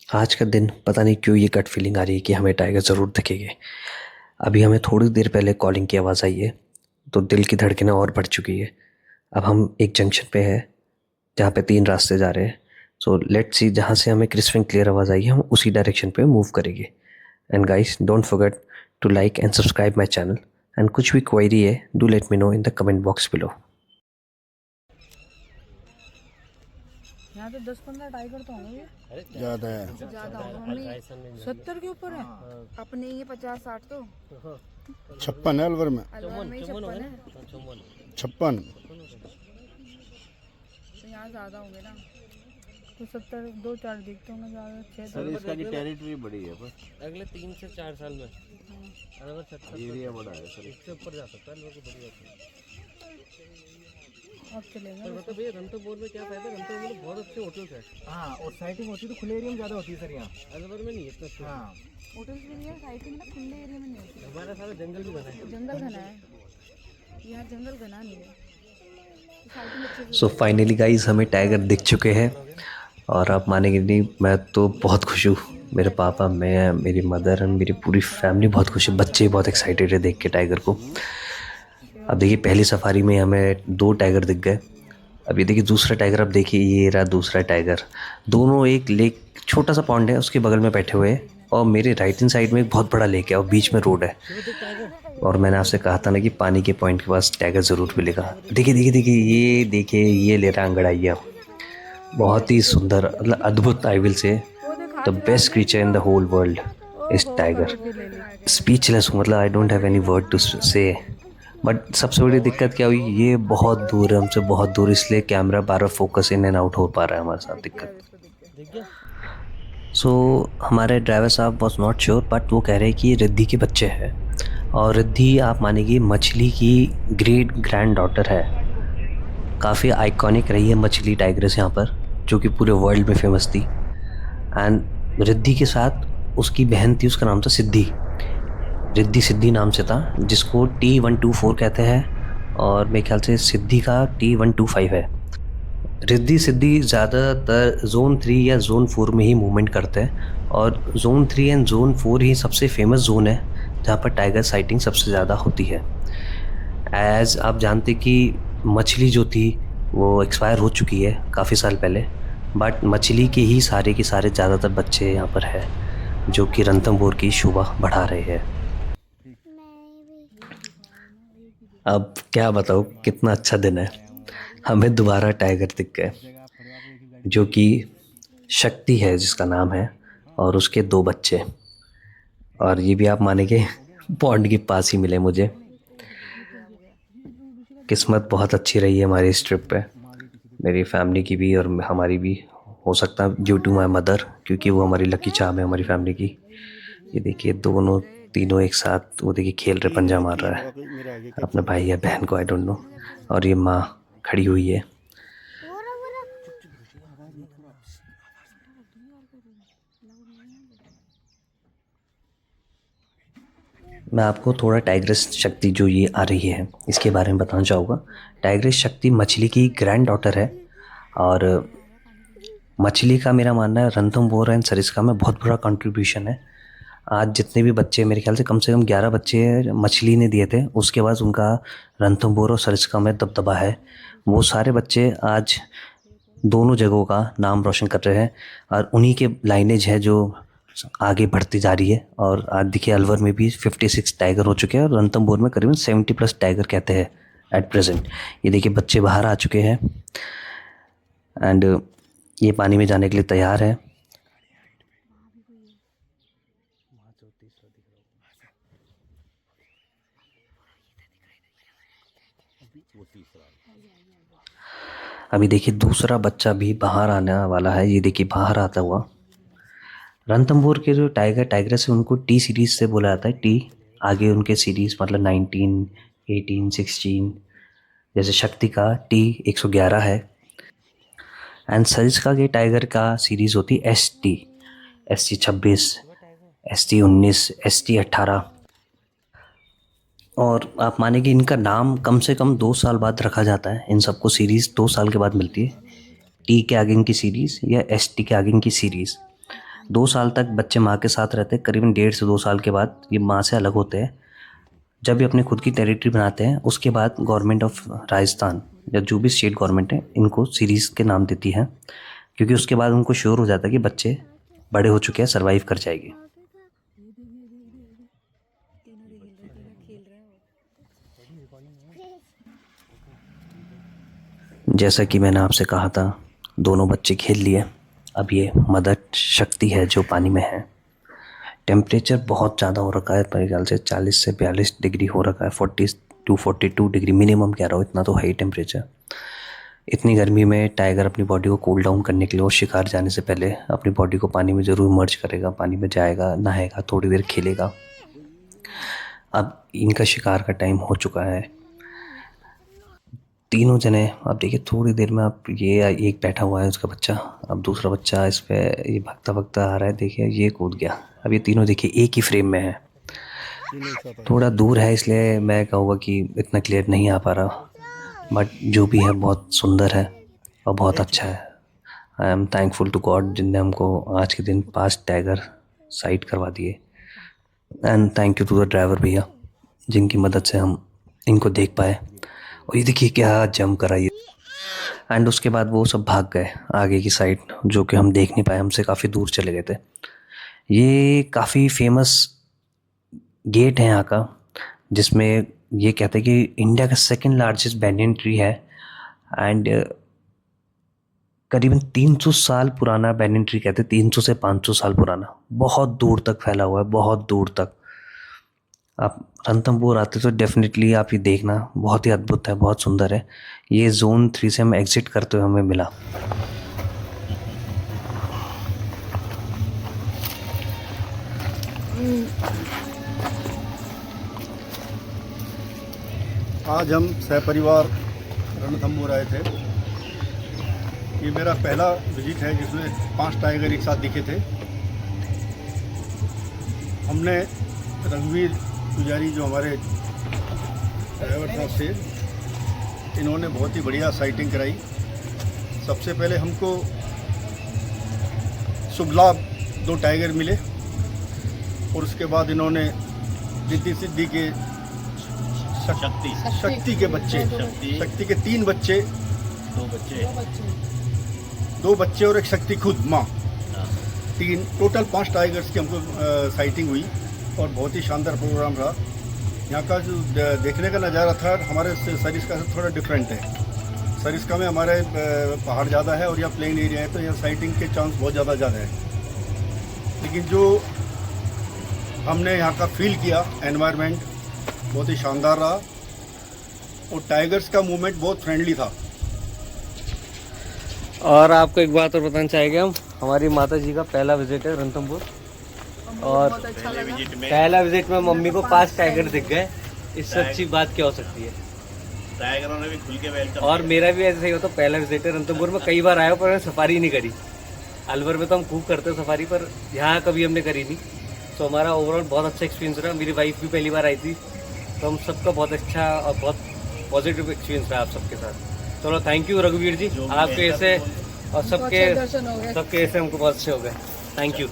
आज का दिन पता नहीं क्यों ये गट फीलिंग आ रही है कि हमें टाइगर ज़रूर दिखेंगे। अभी हमें थोड़ी देर पहले कॉलिंग की आवाज़ आई है, तो दिल की धड़कनें और बढ़ चुकी है। अब हम एक जंक्शन पे हैं जहाँ पे 3 रास्ते जा रहे हैं। सो लेट्स सी, जहाँ से हमें क्रिस्प एंड क्लियर आवाज़ आई है हम उसी डायरेक्शन पे मूव करेंगे। And guys, don't forget to like and subscribe my channel. And कुछ भी क्वेरी है, do let me know in the comment box below. यहाँ तो 10-15 टाइगर तो होंगे। ज्यादा है। ज्यादा होंगे, 70 के ऊपर है। अपने ये 50-60 तो 56 है अलवर में। अलवर में ही 56 है। 56। तो यहाँ ज्यादा होंगे ना, तो 70 2-4 दिखते होंगे ज्यादा। 6 सर इसका की टेरिटरी बड़ी है, बस अगले 3 से 4 साल में अगर 70 एरिया बड़ा है सर। इससे ऊपर जा सकता है। लोगों को बड़ी होती है। अब चलेगा। पर मतलब ये रणथंभौर में क्या फायदा, रणथंभौर में बहुत अच्छे होटल्स हैं। हाँ, और साइटिंग होती है तो खुले एरिया में ज़्यादा होती है सर यहाँ। अलवर में नहीं है इतना अच्छा। हाँ, होटल्स भी नहीं है, साइटिंग ना खुले एरिया में नहीं होती। हमारा सारा जंगल भी बना है। जंगल घना है, यहाँ जंगल घना नहीं है। साइटिंग अच्छे से सो फाइनली गाइस, हमें टाइगर दिख चुके हैं और आप मानेंगे नहीं, मैं तो बहुत खुश हूँ। मेरे पापा, मैं, मेरी मदर एंड मेरी पूरी फैमिली बहुत खुश है। बच्चे बहुत एक्साइटेड है देख के टाइगर को। अब देखिए, पहली सफारी में हमें 2 टाइगर दिख गए। अब ये देखिए दूसरा टाइगर। अब देखिए ये रहा दूसरा टाइगर। दोनों एक लेक, छोटा सा पॉन्ड है उसके बगल में बैठे हुए हैं, और मेरे राइट हैंड साइड में एक बहुत बड़ा लेक है और बीच में रोड है। और मैंने आपसे कहा था ना कि पानी के पॉइंट के पास टाइगर ज़रूर मिलेगा। देखिए देखिए देखिए, ये देखिए ये ले रहा अंगड़ाइया। बहुत ही सुंदर, मतलब अद्भुत, I will say the best creature in the whole world is tiger. Speechless हूँ, मतलब I don't have any word to say. But सबसे बड़ी दिक्कत क्या हुई, ये बहुत दूर है हमसे, बहुत दूर, इसलिए camera bar bar focus in and out हो पा रहा है हमारे साथ। दिक्कत सो हमारे ड्राइवर साहब वॉज नॉट श्योर, बट वो कह रहे हैं कि ये रिद्धि के बच्चे हैं। और रिद्धि, आप मानेंगे, मछली की ग्रेट ग्रैंड डॉटर है। काफ़ी आइकॉनिक रही है मछली टाइग्रेस यहाँ पर, जो कि पूरे वर्ल्ड में फेमस थी। एंड रिद्धि के साथ उसकी बहन थी, उसका नाम था सिद्धि। रिद्धि सिद्धि नाम से था, जिसको T124 कहते हैं, और मेरे ख्याल से सिद्धि का T125 है। रिद्धि सिद्धि ज़्यादातर जोन 3 या जोन 4 में ही मूवमेंट करते हैं, और जोन 3 एंड जोन 4 ही सबसे फेमस जोन है जहाँ पर टाइगर साइटिंग सबसे ज़्यादा होती है। एज़ आप जानते कि मछली जो थी वो एक्सपायर हो चुकी है काफ़ी साल पहले, बट मछली के ही सारे के सारे ज़्यादातर बच्चे यहाँ पर है, जो कि रणथंभौर की शोभा बढ़ा रहे हैं। अब क्या बताऊँ, कितना अच्छा दिन है। हमें दोबारा टाइगर दिख गए, जो कि शक्ति है जिसका नाम है, और उसके 2 बच्चे। और ये भी आप मानेंगे पॉन्ड के पास ही मिले मुझे। किस्मत बहुत अच्छी रही है हमारी इस ट्रिप पे, मेरी फैमिली की भी और हमारी भी। हो सकता है ड्यू टू माई मदर, क्योंकि वो हमारी लकी चार्म है हमारी फैमिली की। ये देखिए दोनों तीनों एक साथ, वो देखिए खेल रहे, पंजा मार रहा है अपने भाई या बहन को, आई डोंट नो। और ये माँ खड़ी हुई है। मैं आपको थोड़ा टाइग्रेस शक्ति जो ये आ रही है इसके बारे में बताना चाहूँगा। टाइग्रेस शक्ति मछली की ग्रैंड डॉटर है, और मछली का मेरा मानना है रणथंभौर एंड सरिस्का में बहुत बड़ा कंट्रीब्यूशन है। आज जितने भी बच्चे, मेरे ख्याल से कम 11 बच्चे मछली ने दिए थे, उसके बाद उनका रणथंभौर और सरिस्का में दबदबा है। वो सारे बच्चे आज दोनों जगहों का नाम रोशन कर रहे हैं, और उन्हीं के लाइनेज है जो आगे बढ़ती जा रही है। और आज देखिए अलवर में भी 56 टाइगर हो चुके हैं, और रणथंभौर में करीबन 70+ टाइगर कहते हैं एट प्रेजेंट। ये देखिए बच्चे बाहर आ चुके हैं, एंड ये पानी में जाने के लिए तैयार है। अभी देखिए दूसरा बच्चा भी बाहर आने वाला है, ये देखिए बाहर आता हुआ। रणथंभौर के जो टाइग्रेस है उनको टी सीरीज से बोला जाता है। टी आगे उनके सीरीज, मतलब 19, 18, 16। जैसे शक्ति का T111 है, एंड सरिस्का के टाइगर का सीरीज होती है ST26, ST19, ST18। और आप मानेंगे इनका नाम कम से कम 2 साल बाद रखा जाता है। इन सबको सीरीज़ 2 साल के बाद मिलती है, टी के आगे इनकी सीरीज़ या ST के आगे इनकी सीरीज़। 2 साल तक बच्चे माँ के साथ रहते हैं, करीबन 1.5 से 2 साल के बाद ये माँ से अलग होते हैं। जब ये अपनी खुद की टेरिटरी बनाते हैं उसके बाद गवर्नमेंट ऑफ राजस्थान या जो भी स्टेट गवर्नमेंट है इनको सीरीज़ के नाम देती है, क्योंकि उसके बाद उनको श्योर हो जाता है कि बच्चे बड़े हो चुके हैं, सर्वाइव कर जाएंगे। जैसा कि मैंने आपसे कहा था, दोनों बच्चे खेल लिए। अब ये मदर शक्ति है जो पानी में है। टेम्परेचर बहुत ज़्यादा हो रखा है, मेरे ख्याल से 40 से 42 डिग्री हो रखा है, 40 to 42 डिग्री मिनिमम कह रहा हूँ, इतना तो है ही टेम्परेचर। इतनी गर्मी में टाइगर अपनी बॉडी को कूल डाउन करने के लिए और शिकार जाने से पहले अपनी बॉडी को पानी में ज़रूर मर्ज करेगा, पानी में जाएगा, नहाएगा, थोड़ी देर खेलेगा। अब इनका शिकार का टाइम हो चुका है। तीनों जने, अब देखिए थोड़ी देर में आप ये एक बैठा हुआ है उसका बच्चा, अब दूसरा बच्चा इस पे ये भागता भागता आ रहा है, देखिए ये कूद गया। अब ये तीनों देखिए एक ही फ्रेम में है, थोड़ा दूर है इसलिए मैं कहूँगा कि इतना क्लियर नहीं आ पा रहा, बट जो भी है बहुत सुंदर है और बहुत अच्छा है। I am thankful to God जिनने हमको आज के दिन 5 टाइगर साइट करवा दिए, and thank you to the driver भैया जिनकी मदद से हम इनको देख पाए। और ये देखिए क्या जंप करा ये, एंड उसके बाद वो सब भाग गए आगे की साइड, जो कि हम देख नहीं पाए, हमसे काफ़ी दूर चले गए थे। ये काफ़ी फेमस गेट है यहाँ का, जिसमें ये कहते हैं कि इंडिया का सेकंड लार्जेस्ट बैंडियन ट्री है, एंड करीबन 300 साल पुराना बैंडियन ट्री कहते हैं, 300 से 500 साल पुराना, बहुत दूर तक फैला हुआ है, बहुत दूर तक। आप रणथंभौर आते तो डेफिनेटली आप ये देखना, बहुत ही अद्भुत है, बहुत सुंदर है। ये जोन 3 से हम एग्जिट करते हुए हमें मिला। आज हम सहपरिवार रणथंभौर आए थे। ये मेरा पहला विजिट है जिसमें 5 टाइगर एक साथ दिखे थे। हमने रघुवीर पुजारी जो हमारे ड्राइवर साहब थे, इन्होंने बहुत ही बढ़िया साइटिंग कराई। सबसे पहले हमको शुभ लाभ 2 टाइगर मिले, और उसके बाद इन्होंने रिद्धि सिद्धि के शक्ति के बच्चे, शक्ति के 3 बच्चे, 2 बच्चे और एक शक्ति खुद माँ, 3 टोटल 5 टाइगर्स की हमको साइटिंग हुई, और बहुत ही शानदार प्रोग्राम रहा। यहाँ का जो देखने का नज़ारा था हमारे सरिस्का से थोड़ा डिफरेंट है। सरिस्का में हमारे पहाड़ ज़्यादा है और यहाँ प्लेन एरिया है, तो यहाँ साइटिंग के चांस बहुत ज़्यादा है। लेकिन जो हमने यहाँ का फील किया, एनवायरनमेंट बहुत ही शानदार रहा, और टाइगर्स का मूवमेंट बहुत फ्रेंडली था। और आपको एक बात और बताना चाहेंगे हम, हमारी माता जी का पहला विजिट है रणथंभौर, और पहला विजिट में मम्मी को 5 टाइगर दिख गए। इससे अच्छी बात क्या हो सकती है। टाइगरों ने भी खुल के वेलकम। और मेरा भी ऐसा ही होता, पहला विजिट है रणथंभौर में, कई बार आया पर मैंने सफारी नहीं करी। अलवर में तो हम खूब करते हैं सफारी, पर यहाँ कभी हमने करी नहीं। तो हमारा ओवरऑल बहुत अच्छा एक्सपीरियंस रहा। मेरी वाइफ भी पहली बार आई थी, तो हम सबका बहुत अच्छा और बहुत पॉजिटिव एक्सपीरियंस रहा आप सबके साथ। चलो थैंक यू रघुवीर जी, आपके ऐसे और सबके ऐसे हमको बहुत अच्छे हो गए। Thank you.